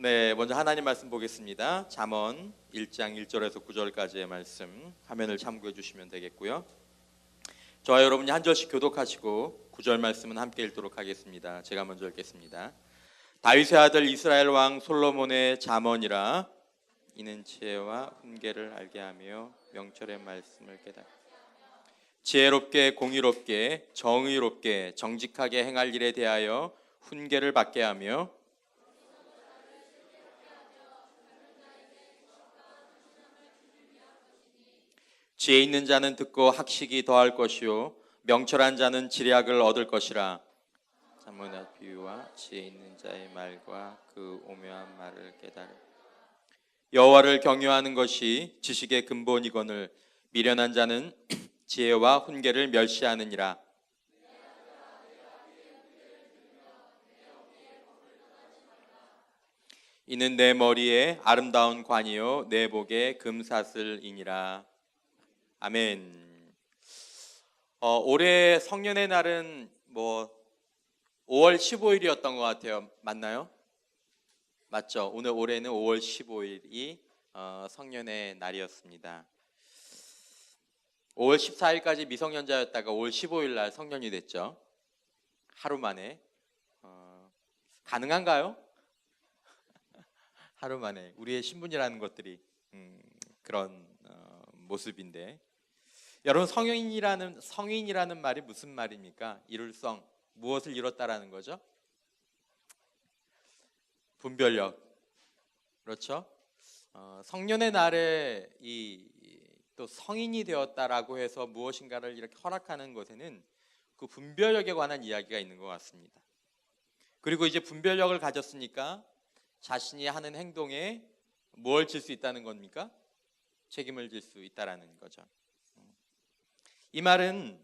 네, 먼저 하나님 말씀 보겠습니다. 잠언 1장 1절에서 9절까지의 말씀 화면을 참고해 주시면 되겠고요. 저와 여러분이 한 절씩 교독하시고 9절 말씀은 함께 읽도록 하겠습니다. 제가 먼저 읽겠습니다. 다윗의 아들 이스라엘 왕 솔로몬의 잠언이라. 이는 지혜와 훈계를 알게 하며 명철의 말씀을 깨닫. 지혜롭게 공의롭게 정의롭게 정직하게 행할 일에 대하여 훈계를 받게 하며 지혜 있는 자는 듣고 학식이 더할 것이요 명철한 자는 지략을 얻을 것이라. 잠언의 비유와 지혜 있는 자의 말과 그 오묘한 말을 깨달음. 여호와를 경외하는 것이 지식의 근본이거늘 미련한 자는 지혜와 훈계를 멸시하느니라. 이는 내 머리에 아름다운 관이요 내 복에 금사슬이니라. 아멘. 올해 성년의 날은 5월 15일이었던 것 같아요. 맞나요? 맞죠? 올해는 5월 15일이 성년의 날이었습니다. 5월 14일까지 미성년자였다가 5월 15일 날 성년이 됐죠. 하루 만에. 가능한가요? 하루 만에 우리의 신분이라는 것들이 그런 모습인데, 여러분 성인이라는 말이 무슨 말입니까? 이룰성, 무엇을 이뤘다라는 거죠? 분별력. 그렇죠? 성년의 날에 또 성인이 되었다라고 해서 무엇인가를 이렇게 허락하는 것에는 그 분별력에 관한 이야기가 있는 것 같습니다. 그리고 이제 분별력을 가졌으니까 자신이 하는 행동에 뭘 질 수 있다는 겁니까? 책임을 질 수 있다라는 거죠. 이 말은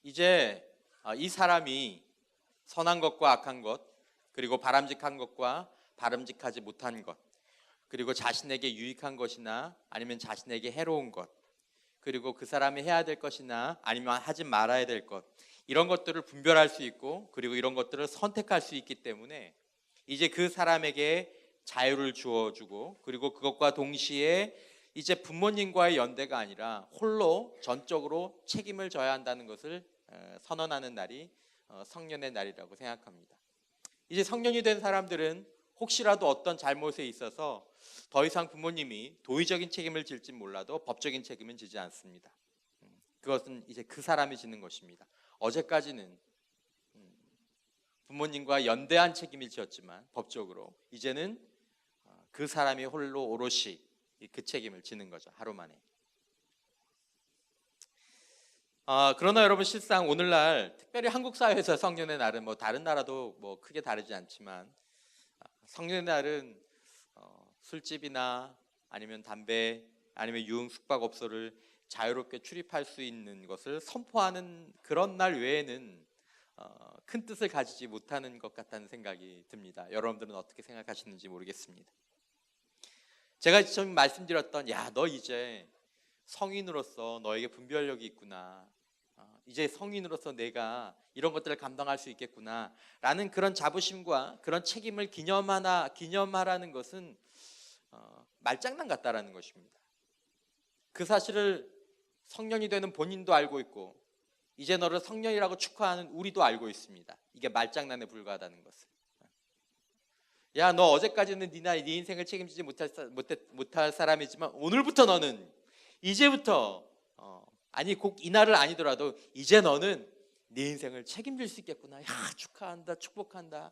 이제 이 사람이 선한 것과 악한 것, 그리고 바람직한 것과 바람직하지 못한 것, 그리고 자신에게 유익한 것이나 아니면 자신에게 해로운 것, 그리고 그 사람이 해야 될 것이나 아니면 하지 말아야 될 것, 이런 것들을 분별할 수 있고, 그리고 이런 것들을 선택할 수 있기 때문에 이제 그 사람에게 자유를 주어주고, 그리고 그것과 동시에 이제 부모님과의 연대가 아니라 홀로 전적으로 책임을 져야 한다는 것을 선언하는 날이 성년의 날이라고 생각합니다. 이제 성년이 된 사람들은 혹시라도 어떤 잘못에 있어서 더 이상 부모님이 도의적인 책임을 질지 몰라도 법적인 책임은 지지 않습니다. 그것은 이제 그 사람이 지는 것입니다. 어제까지는 부모님과 연대한 책임을 지었지만 법적으로 이제는 그 사람이 홀로 오롯이 그 책임을 지는 거죠. 하루 만에. 그러나 여러분, 실상 오늘날 특별히 한국 사회에서 성년의 날은 다른 나라도 크게 다르지 않지만 성년의 날은 술집이나 아니면 담배 아니면 유흥 숙박업소를 자유롭게 출입할 수 있는 것을 선포하는 그런 날 외에는 큰 뜻을 가지지 못하는 것 같다는 생각이 듭니다. 여러분들은 어떻게 생각하시는지 모르겠습니다. 제가 좀 말씀드렸던 너 이제 성인으로서 너에게 분별력이 있구나, 이제 성인으로서 내가 이런 것들을 감당할 수 있겠구나 라는 그런 자부심과 그런 책임을 기념하라는 것은 말장난 같다라는 것입니다. 그 사실을 성년이 되는 본인도 알고 있고 이제 너를 성년이라고 축하하는 우리도 알고 있습니다. 이게 말장난에 불과하다는 것을. 너 어제까지는 네 인생을 책임지지 못할 사람이지만 오늘부터 너는, 이제부터 아니 꼭 이날을 아니더라도 이제 너는 네 인생을 책임질 수 있겠구나. 축하한다, 축복한다.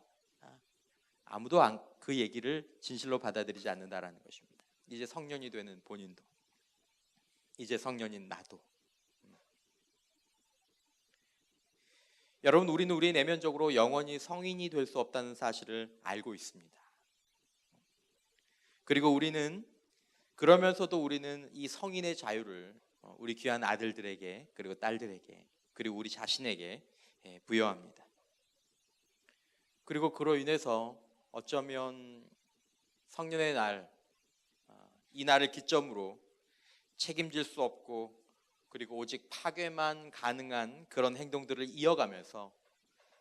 아무도 그 얘기를 진실로 받아들이지 않는다라는 것입니다. 이제 성년이 되는 본인도, 이제 성년인 나도. 여러분, 우리는 우리 내면적으로 영원히 성인이 될 수 없다는 사실을 알고 있습니다. 그리고 그러면서도 우리는 이 성인의 자유를 우리 귀한 아들들에게, 그리고 딸들에게, 그리고 우리 자신에게 부여합니다. 그리고 그로 인해서 어쩌면 성년의 날, 이 날을 기점으로 책임질 수 없고 그리고 오직 파괴만 가능한 그런 행동들을 이어가면서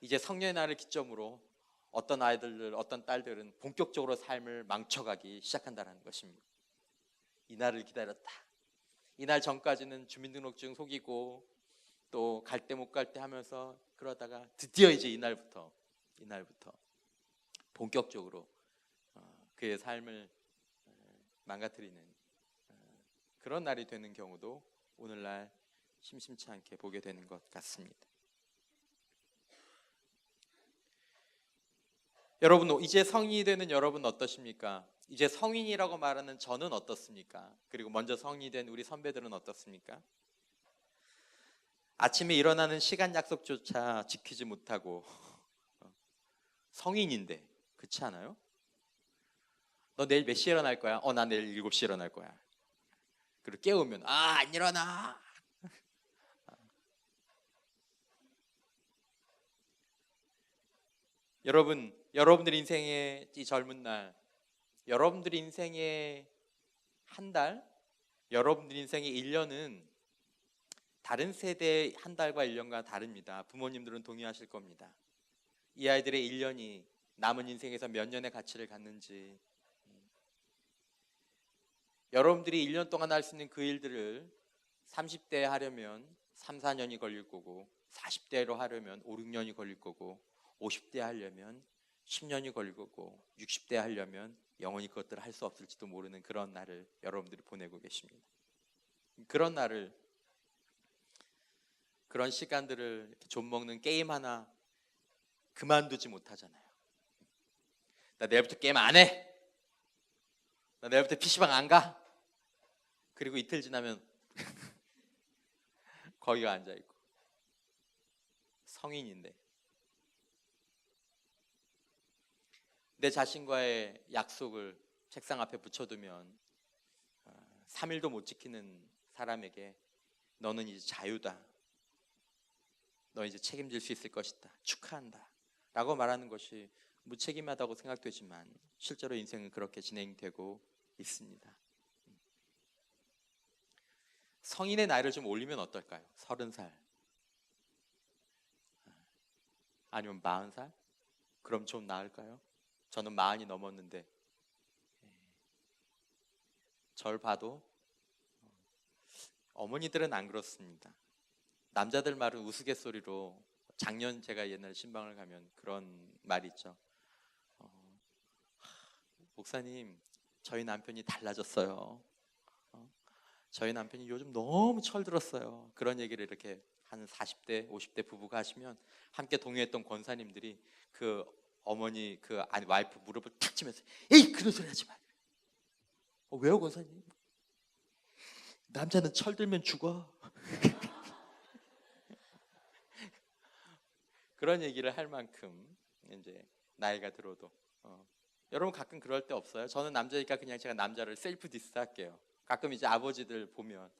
이제 성년의 날을 기점으로 어떤 아이들, 어떤 딸들은 본격적으로 삶을 망쳐가기 시작한다는 것입니다. 이날을 기다렸다. 이날 전까지는 주민등록증 속이고 또 갈 때 못 갈 때 하면서 그러다가 드디어 이제 이날부터 본격적으로 그의 삶을 망가뜨리는 그런 날이 되는 경우도 오늘날 심심치 않게 보게 되는 것 같습니다. 여러분, 이제 성인이 되는 여러분 어떠십니까? 이제 성인이라고 말하는 저는 어떻습니까? 그리고 먼저 성인이 된 우리 선배들은 어떻습니까? 아침에 일어나는 시간 약속조차 지키지 못하고 성인인데, 그렇지 않아요? 너 내일 몇 시에 일어날 거야? 나 내일 7시에 일어날 거야. 그리고 깨우면 안 일어나. 여러분들 인생의 이 젊은 날, 여러분들 인생의 한 달, 여러분들 인생의 1년은 다른 세대의 한 달과 1년과 다릅니다. 부모님들은 동의하실 겁니다. 이 아이들의 1년이 남은 인생에서 몇 년의 가치를 갖는지, 여러분들이 1년 동안 할 수 있는 그 일들을 30대에 하려면 3, 4년이 걸릴 거고, 40대로 하려면 5, 6년이 걸릴 거고, 50대 하려면 10년이 걸릴 거고, 60대 하려면 영원히 그것들을 할 수 없을지도 모르는 그런 날을 여러분들이 보내고 계십니다. 그런 날을, 그런 시간들을 좀 먹는 게임 하나 그만두지 못하잖아요. 나 내일부터 게임 안 해. 나 내일부터 PC방 안 가. 그리고 이틀 지나면 거기가 앉아있고. 성인인데 내 자신과의 약속을 책상 앞에 붙여두면 3일도 못 지키는 사람에게 너는 이제 자유다. 너 이제 책임질 수 있을 것이다. 축하한다. 라고 말하는 것이 무책임하다고 생각되지만 실제로 인생은 그렇게 진행되고 있습니다. 성인의 나이를 좀 올리면 어떨까요? 30살 아니면 40살? 그럼 좀 나을까요? 저는 40이 넘었는데 절 봐도 어머니들은 안 그렇습니다. 남자들 말은 우스갯소리로, 작년 제가 옛날 신방을 가면 그런 말이 있죠. 목사님, 저희 남편이 달라졌어요. 저희 남편이 요즘 너무 철들었어요. 그런 얘기를 이렇게 한 40대, 50대 부부가 하시면 함께 동요했던 권사님들이 그 어머니, 그 와이프 무릎을 탁 치면서 에이, 그런 소리 하지 마. 왜요, 권사님? 남자는 철들면 죽어. 그런 얘기를 할 만큼 이제 나이가 들어도 여러분 가끔 그럴 때 없어요? 저는 남자니까 그냥 제가 남자를 셀프 디스 할게요. 가끔 이제 아버지들 보면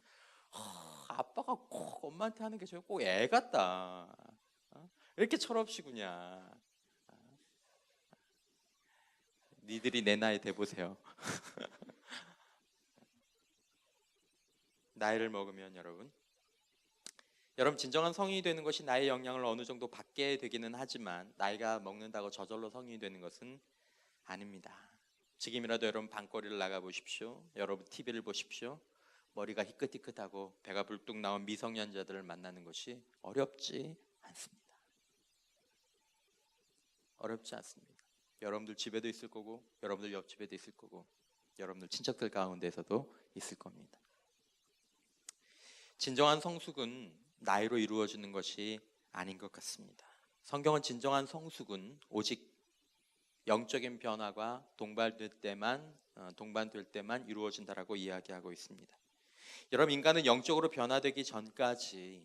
아빠가 꼭 엄마한테 하는 게 저 꼭 애 같다. 이렇게 철없이 그냥. 니들이 내 나이 돼보세요. 나이를 먹으면 여러분 진정한 성인이 되는 것이 나의 영향을 어느 정도 받게 되기는 하지만 나이가 먹는다고 저절로 성인이 되는 것은 아닙니다. 지금이라도 여러분 밤거리를 나가보십시오. 여러분 TV를 보십시오. 머리가 희끗희끗하고 배가 불뚝 나온 미성년자들을 만나는 것이 어렵지 않습니다. 어렵지 않습니다. 여러분들 집에도 있을 거고, 여러분들 옆집에도 있을 거고, 여러분들 친척들 가운데서도 있을 겁니다. 진정한 성숙은 나이로 이루어지는 것이 아닌 것 같습니다. 성경은 진정한 성숙은 오직 영적인 변화가 동반될 때만 이루어진다라고 이야기하고 있습니다. 여러분, 인간은 영적으로 변화되기 전까지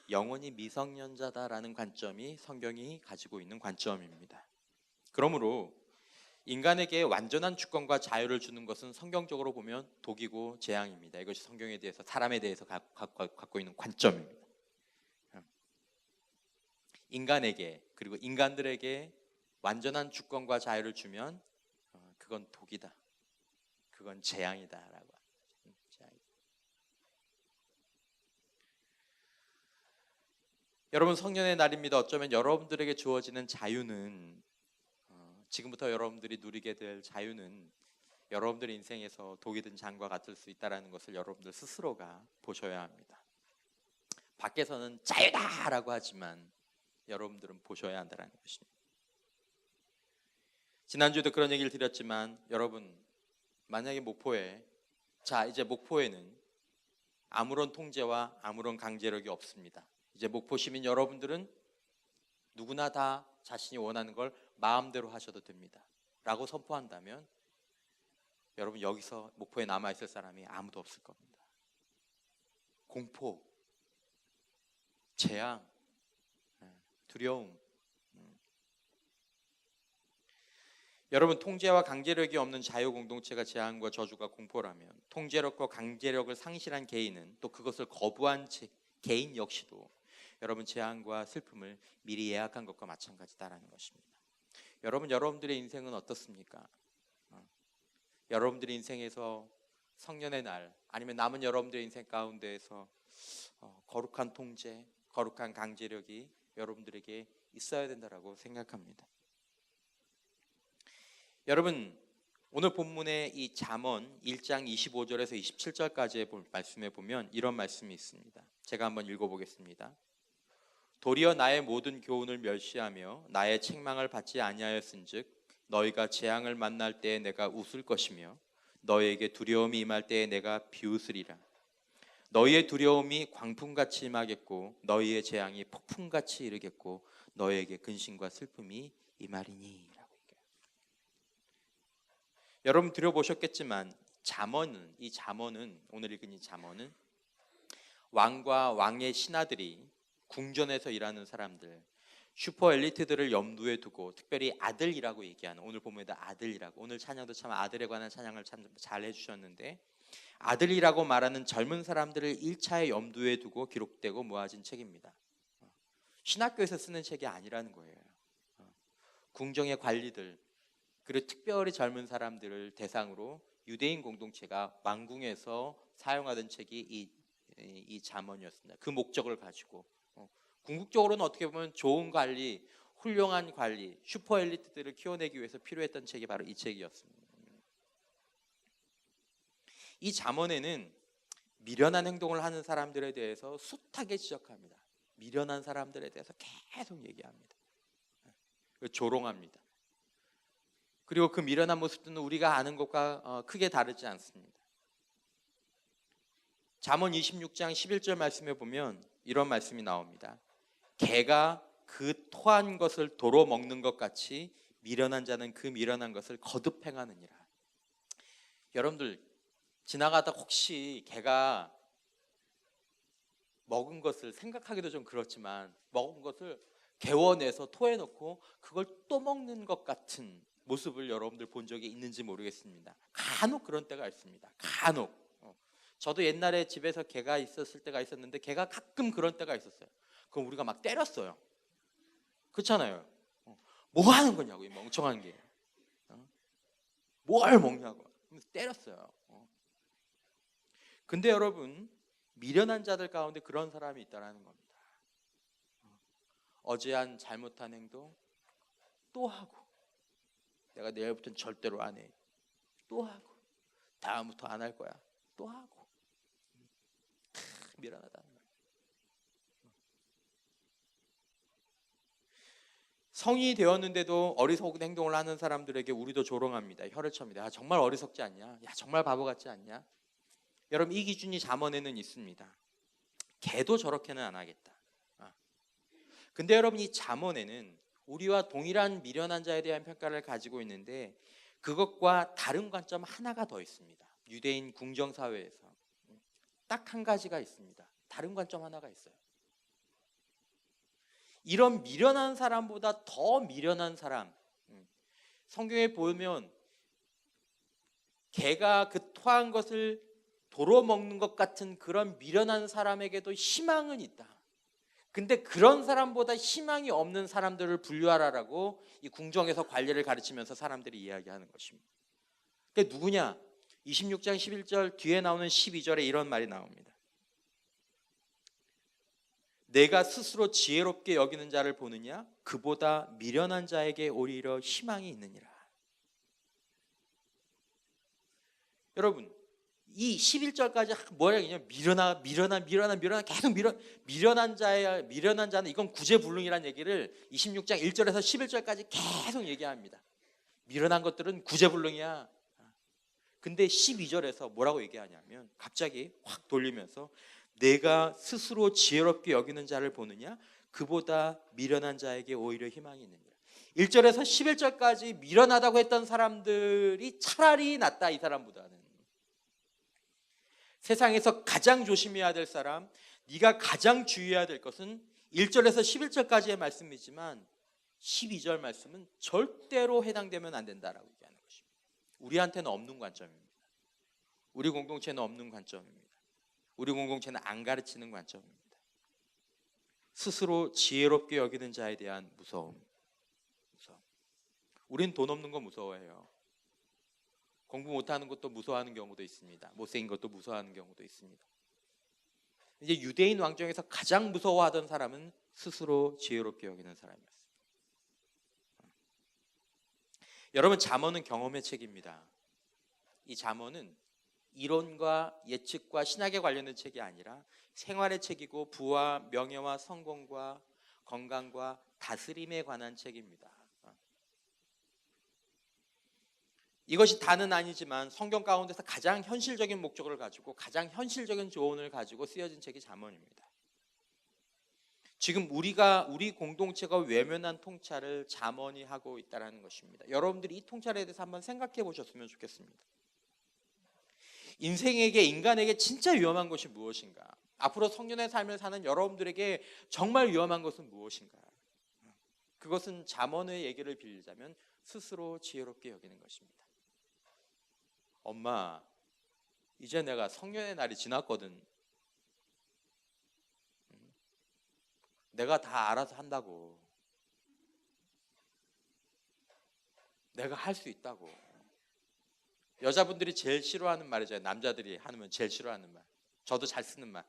영원히 미성년자다라는 관점이 성경이 가지고 있는 관점입니다. 그러므로 인간에게 완전한 주권과 자유를 주는 것은 성경적으로 보면 독이고 재앙입니다. 이것이 성경에 대해서, 사람에 대해서 갖고 있는 관점입니다. 인간에게, 그리고 인간들에게 완전한 주권과 자유를 주면 그건 독이다. 그건 재앙이다라고. 여러분, 성년의 날입니다. 어쩌면 여러분들에게 주어지는 자유는 지금부터 여러분들이 누리게 될 자유는 여러분들의 인생에서 독이 든 장과 같을 수 있다는 것을 여러분들 스스로가 보셔야 합니다. 밖에서는 자유다라고 하지만 여러분들은 보셔야 한다는 것입니다. 지난주에도 그런 얘기를 드렸지만 여러분, 만약에 이제 목포에는 아무런 통제와 아무런 강제력이 없습니다. 이제 목포 시민 여러분들은 누구나 다 자신이 원하는 걸 마음대로 하셔도 됩니다 라고 선포한다면 여러분, 여기서 목포에 남아있을 사람이 아무도 없을 겁니다. 공포, 재앙, 두려움. 여러분, 통제와 강제력이 없는 자유 공동체가 재앙과 저주가 공포라면 통제력과 강제력을 상실한 개인은, 또 그것을 거부한 개인 역시도 여러분 재앙과 슬픔을 미리 예약한 것과 마찬가지다라는 것입니다. 여러분들의 인생은 어떻습니까? 여러분들의 인생에서 성년의 날, 아니면 남은 여러분들의 인생 가운데에서 거룩한 통제, 거룩한 강제력이 여러분들에게 있어야 된다라고 생각합니다. 여러분, 오늘 본문의 이 잠언 1장 25절에서 27절까지의 말씀에 보면 이런 말씀이 있습니다. 제가 한번 읽어보겠습니다. 도리어 나의 모든 교훈을 멸시하며 나의 책망을 받지 아니하였은즉 너희가 재앙을 만날 때에 내가 웃을 것이며 너희에게 두려움이 임할 때에 내가 비웃으리라. 너희의 두려움이 광풍같이 임하겠고 너희의 재앙이 폭풍같이 이르겠고 너희에게 근심과 슬픔이 임하리니. 여러분 들어보셨겠지만 이 잠언은 오늘 읽은 이 잠언은 왕과 왕의 신하들이 궁전에서 일하는 사람들, 슈퍼 엘리트들을 염두에 두고 특별히 아들이라고 얘기하는, 오늘 본문에도 아들이라고, 오늘 찬양도 참 아들에 관한 찬양을 참 잘 해주셨는데 아들이라고 말하는 젊은 사람들을 1차에 염두에 두고 기록되고 모아진 책입니다. 신학교에서 쓰는 책이 아니라는 거예요. 궁정의 관리들, 그리고 특별히 젊은 사람들을 대상으로 유대인 공동체가 왕궁에서 사용하던 책이 이 잠언이었습니다. 그 목적을 가지고 궁극적으로는 어떻게 보면 좋은 관리, 훌륭한 관리, 슈퍼 엘리트들을 키워내기 위해서 필요했던 책이 바로 이 책이었습니다. 이 잠언에는 미련한 행동을 하는 사람들에 대해서 숱하게 지적합니다. 미련한 사람들에 대해서 계속 얘기합니다. 조롱합니다. 그리고 그 미련한 모습들은 우리가 아는 것과 크게 다르지 않습니다. 잠언 26장 11절 말씀에 보면 이런 말씀이 나옵니다. 개가 그 토한 것을 도로 먹는 것 같이 미련한 자는 그 미련한 것을 거듭 행하느니라. 여러분들 지나가다 혹시 개가 먹은 것을 생각하기도 좀 그렇지만 먹은 것을 개워내서 토해놓고 그걸 또 먹는 것 같은 모습을 여러분들 본 적이 있는지 모르겠습니다. 간혹 그런 때가 있습니다. 간혹. 저도 옛날에 집에서 개가 있었을 때가 있었는데 개가 가끔 그런 때가 있었어요. 그럼 우리가 막 때렸어요. 그렇잖아요. 뭐 하는 거냐고, 이 멍청한 게. 뭘 먹냐고. 때렸어요. 근데 여러분, 미련한 자들 가운데 그런 사람이 있다는 겁니다. 어제 한 잘못한 행동 또 하고, 내가 내일부터는 절대로 안 해. 또 하고, 다음부터 안 할 거야. 또 하고. 미련하다는 거예요. 성인이 되었는데도 어리석은 행동을 하는 사람들에게 우리도 조롱합니다. 혀를 찹니다. 정말 어리석지 않냐? 야, 정말 바보 같지 않냐? 여러분, 이 기준이 잠언에는 있습니다. 개도 저렇게는 안 하겠다. 근데 여러분, 이 잠언에는 우리와 동일한 미련한 자에 대한 평가를 가지고 있는데 그것과 다른 관점 하나가 더 있습니다. 유대인 궁정 사회에서 딱 한 가지가 있습니다. 다른 관점 하나가 있어요. 이런 미련한 사람보다 더 미련한 사람, 성경에 보면 개가 그 토한 것을 도로 먹는 것 같은 그런 미련한 사람에게도 희망은 있다. 근데 그런 사람보다 희망이 없는 사람들을 분류하라라고 이 궁정에서 관리를 가르치면서 사람들이 이야기하는 것입니다. 그게 누구냐? 26장 11절 뒤에 나오는 12절에 이런 말이 나옵니다. 내가 스스로 지혜롭게 여기는 자를 보느냐? 그보다 미련한 자에게 오히려 희망이 있느니라. 여러분, 이 11절까지 뭐라 그러냐? 미련한 계속 미련한 자는 이건 구제불능이라는 얘기를 26장 1절에서 11절까지 계속 얘기합니다. 미련한 것들은 구제불능이야. 근데 12절에서 뭐라고 얘기하냐면 갑자기 확 돌리면서 내가 스스로 지혜롭게 여기는 자를 보느냐? 그보다 미련한 자에게 오히려 희망이 있느니라. 1절에서 11절까지 미련하다고 했던 사람들이 차라리 낫다, 이 사람보다는. 세상에서 가장 조심해야 될 사람, 네가 가장 주의해야 될 것은 1절에서 11절까지의 말씀이지만 12절 말씀은 절대로 해당되면 안 된다라고 얘기하는 것입니다. 우리한테는 없는 관점입니다. 우리 공동체는 없는 관점입니다. 우리 공동체는 안 가르치는 관점입니다. 스스로 지혜롭게 여기는 자에 대한 무서움. 우린 돈 없는 거 무서워해요. 공부 못하는 것도 무서워하는 경우도 있습니다. 못생긴 것도 무서워하는 경우도 있습니다. 이제 유대인 왕정에서 가장 무서워하던 사람은 스스로 지혜롭게 여기는 사람이었습니다. 여러분, 잠언은 경험의 책입니다. 이 잠언은 이론과 예측과 신학에 관련된 책이 아니라 생활의 책이고 부와 명예와 성공과 건강과 다스림에 관한 책입니다. 이것이 다는 아니지만 성경 가운데서 가장 현실적인 목적을 가지고 가장 현실적인 조언을 가지고 쓰여진 책이 잠언입니다. 지금 우리 공동체가 외면한 통찰을 잠언이 하고 있다는 것입니다. 여러분들이 이 통찰에 대해서 한번 생각해 보셨으면 좋겠습니다. 인간에게 진짜 위험한 것이 무엇인가? 앞으로 성년의 삶을 사는 여러분들에게 정말 위험한 것은 무엇인가? 그것은 잠언의 얘기를 빌리자면 스스로 지혜롭게 여기는 것입니다. 엄마, 이제 내가 성년의 날이 지났거든. 내가 다 알아서 한다고. 내가 할 수 있다고. 여자분들이 제일 싫어하는 말이잖아요. 남자들이 하면 제일 싫어하는 말. 저도 잘 쓰는 말.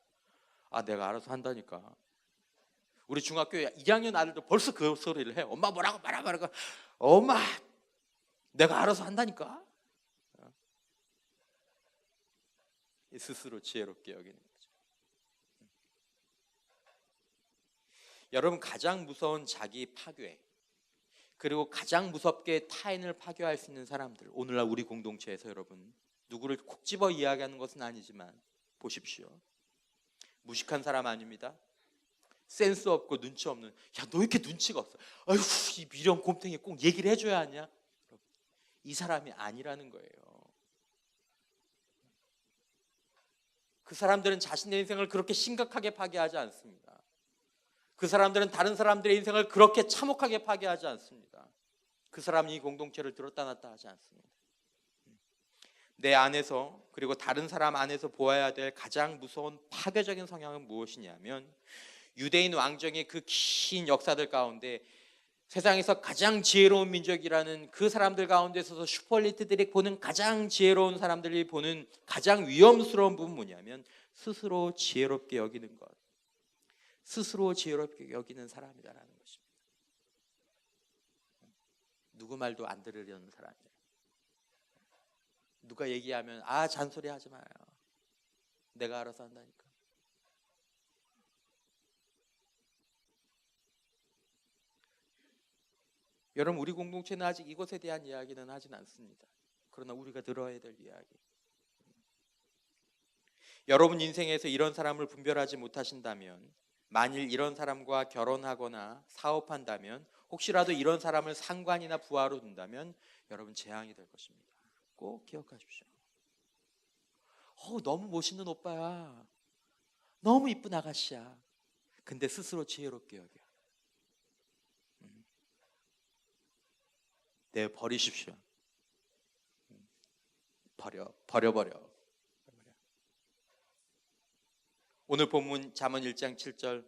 아, 내가 알아서 한다니까. 우리 중학교 2학년 아들도 벌써 그 소리를 해. 엄마 뭐라고 말하고. 엄마, 내가 알아서 한다니까. 스스로 지혜롭게 여기는 거죠. 여러분, 가장 무서운 자기 파괴, 그리고 가장 무섭게 타인을 파괴할 수 있는 사람들, 오늘날 우리 공동체에서 여러분 누구를 콕 집어 이야기하는 것은 아니지만 보십시오. 무식한 사람 아닙니다. 센스 없고 눈치 없는, 야, 너 이렇게 눈치가 없어. 아휴, 이 미련 곰탱이 꼭 얘기를 해줘야 하냐? 이 사람이 아니라는 거예요. 그 사람들은 자신의 인생을 그렇게 심각하게 파괴하지 않습니다. 그 사람들은 다른 사람들의 인생을 그렇게 참혹하게 파괴하지 않습니다. 그 사람이 이 공동체를 들었다 놨다 하지 않습니다. 내 안에서, 그리고 다른 사람 안에서 보아야 될 가장 무서운 파괴적인 성향은 무엇이냐면, 유대인 왕정의 그 긴 역사들 가운데 세상에서 가장 지혜로운 민족이라는 그 사람들 가운데서 슈퍼리트들이 보는 가장 지혜로운 사람들이 보는 가장 위험스러운 부분은 뭐냐면 스스로 지혜롭게 여기는 것, 스스로 지혜롭게 여기는 사람이다라는 것입니다. 누구 말도 안 들으려는 사람이에요. 누가 얘기하면 아, 잔소리 하지 마요. 내가 알아서 한다니까. 여러분, 우리 공동체는 아직 이것에 대한 이야기는 하진 않습니다. 그러나 우리가 들어야 될 이야기. 여러분 인생에서 이런 사람을 분별하지 못하신다면, 만일 이런 사람과 결혼하거나 사업한다면, 혹시라도 이런 사람을 상관이나 부하로 둔다면 여러분 재앙이 될 것입니다. 꼭 기억하십시오. 너무 멋있는 오빠야. 너무 이쁜 아가씨야. 근데 스스로 지혜롭게 여겨. 네, 버리십시오. 버려. 오늘 본문 잠언 1장 7절,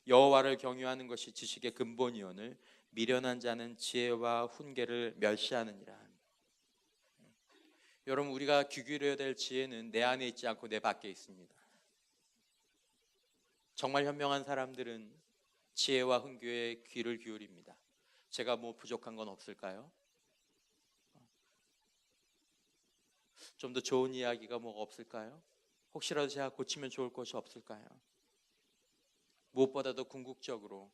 여호와를 경유하는 것이 지식의 근본이오늘 미련한 자는 지혜와 훈계를 멸시하느니라. 여러분, 우리가 귀 기울여야 될 지혜는 내 안에 있지 않고 내 밖에 있습니다. 정말 현명한 사람들은 지혜와 훈교에 귀를 기울입니다. 제가 뭐 부족한 건 없을까요? 좀 더 좋은 이야기가 뭐가 없을까요? 혹시라도 제가 고치면 좋을 것이 없을까요? 무엇보다도 궁극적으로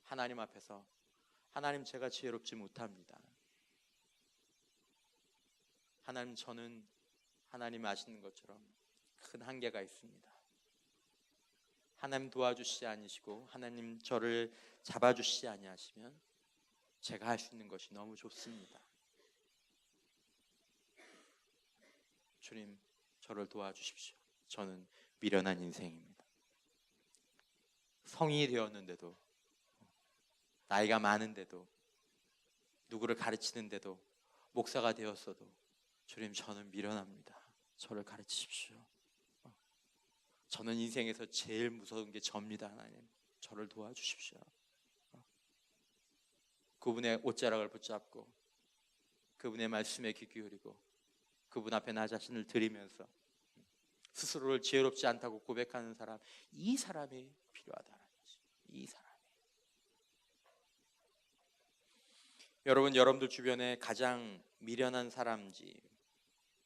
하나님 앞에서 하나님, 제가 지혜롭지 못합니다. 하나님, 저는 하나님 아시는 것처럼 큰 한계가 있습니다. 하나님 도와주시지 아니시고 하나님 저를 잡아주시지 아니하시면 제가 할 수 있는 것이 너무 좋습니다. 주님, 저를 도와주십시오. 저는 미련한 인생입니다. 성인이 되었는데도, 나이가 많은데도, 누구를 가르치는데도, 목사가 되었어도 주님, 저는 미련합니다. 저를 가르치십시오. 저는 인생에서 제일 무서운 게 접니다. 하나님, 저를 도와주십시오. 그분의 옷자락을 붙잡고 그분의 말씀에 귀 기울이고 그분 앞에 나 자신을 드리면서 스스로를 지혜롭지 않다고 고백하는 사람, 이 사람이 필요하다는 거지. 이 사람이. 여러분들 주변에 가장 미련한 사람인지,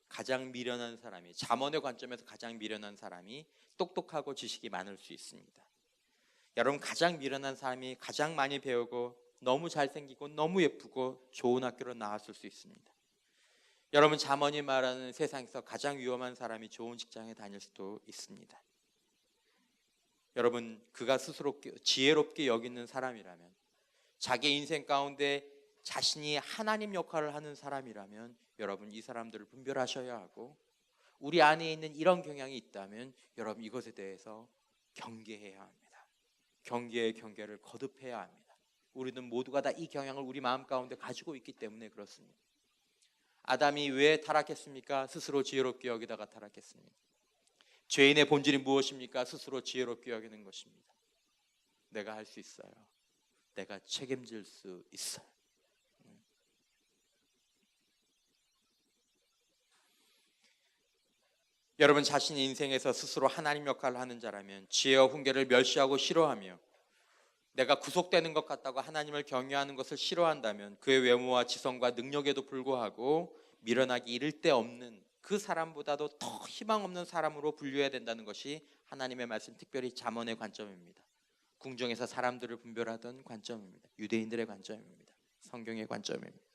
가장 미련한 사람이, 잠언의 관점에서 가장 미련한 사람이 똑똑하고 지식이 많을 수 있습니다. 여러분, 가장 미련한 사람이 가장 많이 배우고 너무 잘생기고 너무 예쁘고 좋은 학교로 나왔을 수 있습니다. 여러분, 잠언이 말하는 세상에서 가장 위험한 사람이 좋은 직장에 다닐 수도 있습니다. 여러분, 그가 스스로 지혜롭게 여기는 사람이라면, 자기 인생 가운데 자신이 하나님 역할을 하는 사람이라면 여러분, 이 사람들을 분별하셔야 하고, 우리 안에 있는 이런 경향이 있다면 여러분, 이것에 대해서 경계해야 합니다. 경계의 경계를 거듭해야 합니다. 우리는 모두가 다 이 경향을 우리 마음 가운데 가지고 있기 때문에 그렇습니다. 아담이 왜 타락했습니까? 스스로 지혜롭게 여기다가 타락했습니다. 죄인의 본질이 무엇입니까? 스스로 지혜롭게 여기는 것입니다. 내가 할 수 있어요. 내가 책임질 수 있어요. 여러분, 자신의 인생에서 스스로 하나님 역할을 하는 자라면 지혜와 훈계를 멸시하고 싫어하며 내가 구속되는 것 같다고 하나님을 경외하는 것을 싫어한다면 그의 외모와 지성과 능력에도 불구하고 미련하기 이를 데 없는 그 사람보다도 더 희망 없는 사람으로 분류해야 된다는 것이 하나님의 말씀, 특별히 잠언의 관점입니다. 궁정에서 사람들을 분별하던 관점입니다. 유대인들의 관점입니다. 성경의 관점입니다.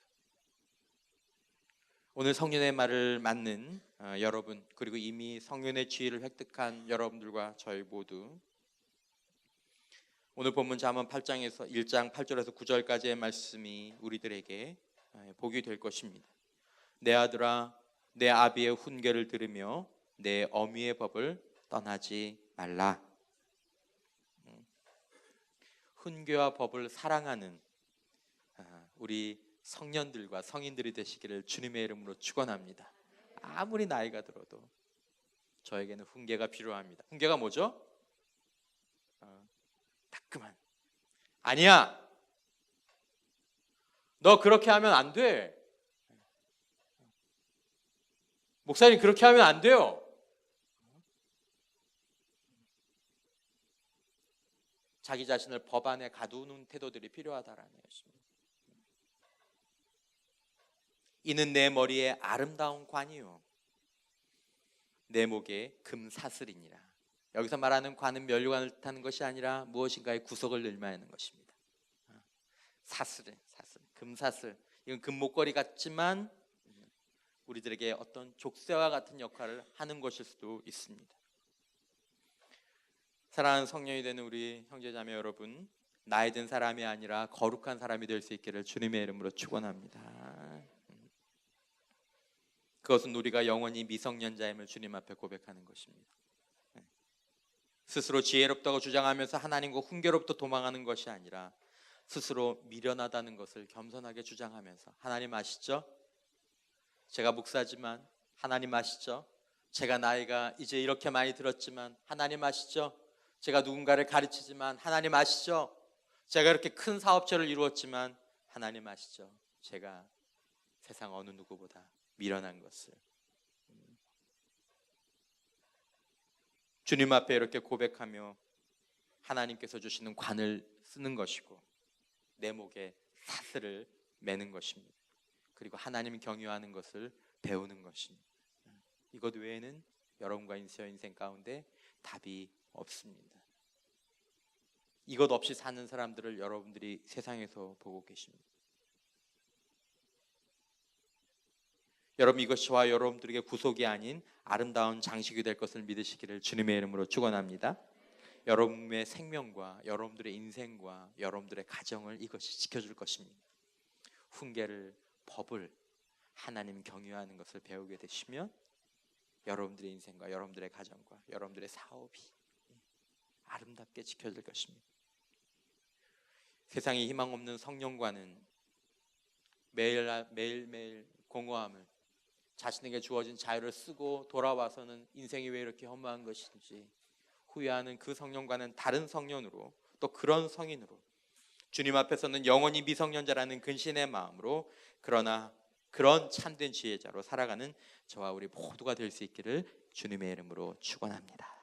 오늘 성령의 말을 맞는 여러분, 그리고 이미 성령의 지혜를 획득한 여러분들과 저희 모두, 오늘 본문 잠언 8장에서 1장 8절에서 9절까지의 말씀이 우리들에게 복이 될 것입니다. 내 아들아, 내 아비의 훈계를 들으며 내 어미의 법을 떠나지 말라. 훈계와 법을 사랑하는 우리 성년들과 성인들이 되시기를 주님의 이름으로 축원합니다. 아무리 나이가 들어도 저에게는 훈계가 필요합니다. 훈계가 뭐죠? 따끔한, 아니야, 너 그렇게 하면 안 돼. 목사님, 그렇게 하면 안 돼요. 자기 자신을 법 안에 가두는 태도들이 필요하다라는 것입니다. 이는 내 머리에 아름다운 관이요 내 목에 금사슬이니라. 여기서 말하는 관은 면류관을 뜻하는 것이 아니라 무엇인가의 구석을 늘마하는 것입니다. 사슬, 금사슬. 이건 금목걸이 같지만 우리들에게 어떤 족쇄와 같은 역할을 하는 것일 수도 있습니다. 사랑하는 성령이 되는 우리 형제자매 여러분, 나이 든 사람이 아니라 거룩한 사람이 될 수 있기를 주님의 이름으로 축원합니다. 그것은 우리가 영원히 미성년자임을 주님 앞에 고백하는 것입니다. 스스로 지혜롭다고 주장하면서 하나님과 훈계로부터 도망하는 것이 아니라 스스로 미련하다는 것을 겸손하게 주장하면서, 하나님 아시죠? 제가 목사지만 하나님 아시죠? 제가 나이가 이제 이렇게 많이 들었지만 하나님 아시죠? 제가 누군가를 가르치지만 하나님 아시죠? 제가 이렇게 큰 사업체를 이루었지만 하나님 아시죠? 제가 세상 어느 누구보다 미련한 것을. 주님 앞에 이렇게 고백하며 하나님께서 주시는 관을 쓰는 것이고 내 목에 사슬을 매는 것입니다. 그리고 하나님 경유하는 것을 배우는 것입니다. 이것 외에는 여러분과 인생 가운데 답이 없습니다. 이것 없이 사는 사람들을 여러분들이 세상에서 보고 계십니다. 여러분, 이것이 저와 여러분들에게 구속이 아닌 아름다운 장식이 될 것을 믿으시기를 주님의 이름으로 축원합니다. 여러분의 생명과 여러분들의 인생과 여러분들의 가정을 이것이 지켜줄 것입니다. 훈계를, 법을 하나님 경유하는 것을 배우게 되시면 여러분들의 인생과 여러분들의 가정과 여러분들의 사업이 아름답게 지켜질 것입니다. 세상에 희망 없는 성령과는 매일매일 공허함을, 자신에게 주어진 자유를 쓰고 돌아와서는 인생이 왜 이렇게 허무한 것인지 후회하는 그 성령과는 다른 성령으로, 또 그런 성인으로 주님 앞에서는 영원히 미성년자라는 근신의 마음으로, 그러나 그런 참된 지혜자로 살아가는 저와 우리 모두가 될 수 있기를 주님의 이름으로 축원합니다.